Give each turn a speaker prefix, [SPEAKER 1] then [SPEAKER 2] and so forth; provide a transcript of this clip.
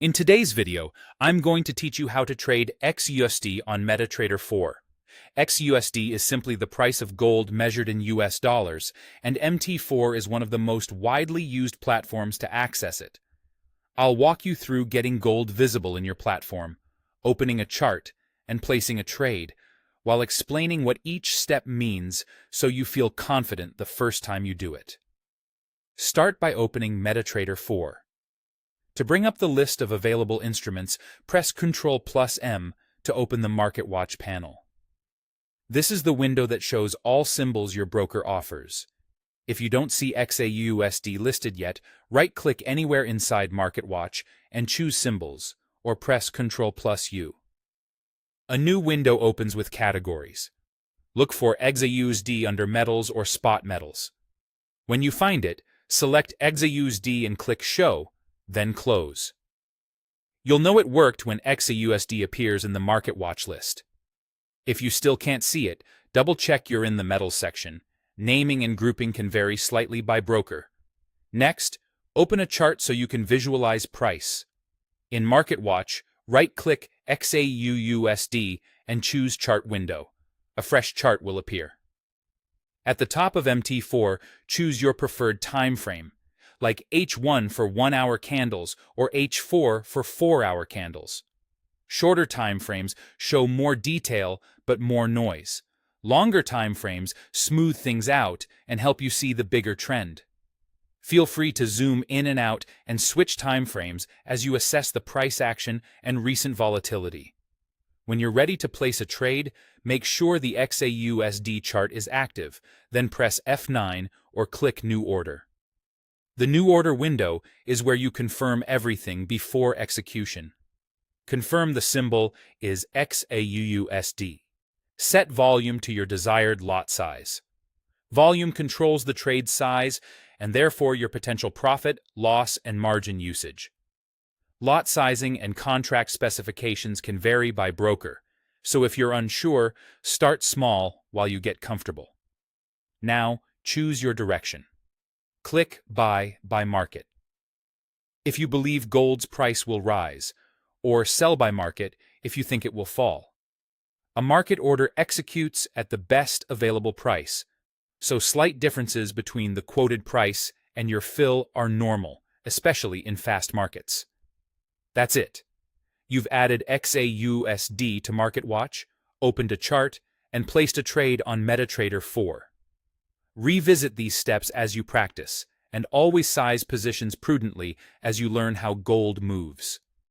[SPEAKER 1] In today's video, I'm going to teach you how to trade XUSD on MetaTrader 4. XUSD is simply the price of gold measured in US dollars, and MT4 is one of the most widely used platforms to access it. I'll walk you through getting gold visible in your platform, opening a chart, and placing a trade, while explaining what each step means so you feel confident the first time you do it. Start by opening MetaTrader 4. To bring up the list of available instruments, press Ctrl+M to open the Market Watch panel. This is the window that shows all symbols your broker offers. If you don't see XAUUSD listed yet, right-click anywhere inside Market Watch and choose Symbols, or press Ctrl+U. A new window opens with categories. Look for XAUUSD under Metals or Spot Metals. When you find it, select XAUUSD and click Show, then Close. You'll know it worked when XAUUSD appears in the Market Watch list. If you still can't see it, double-check you're in the Metals section. Naming and grouping can vary slightly by broker. Next, open a chart so you can visualize price. In Market Watch, right-click XAUUSD and choose Chart Window. A fresh chart will appear. At the top of MT4, choose your preferred time frame, like H1 for 1-hour candles or H4 for 4-hour candles. Shorter time frames show more detail but more noise. Longer time frames smooth things out and help you see the bigger trend. Feel free to zoom in and out and switch time frames as you assess the price action and recent volatility. When you're ready to place a trade, make sure the XAUUSD chart is active, then press F9 or click New Order. The New Order window is where you confirm everything before execution. Confirm the symbol is XAUUSD. Set volume to your desired lot size. Volume controls the trade size and therefore your potential profit, loss, and margin usage. Lot sizing and contract specifications can vary by broker, so if you're unsure, start small while you get comfortable. Now, choose your direction. Click Buy by Market if you believe gold's price will rise, or Sell by Market if you think it will fall. A market order executes at the best available price, so slight differences between the quoted price and your fill are normal, especially in fast markets. That's it. You've added XAUUSD to Market Watch, opened a chart, and placed a trade on MetaTrader 4. Revisit these steps as you practice, and always size positions prudently as you learn how gold moves.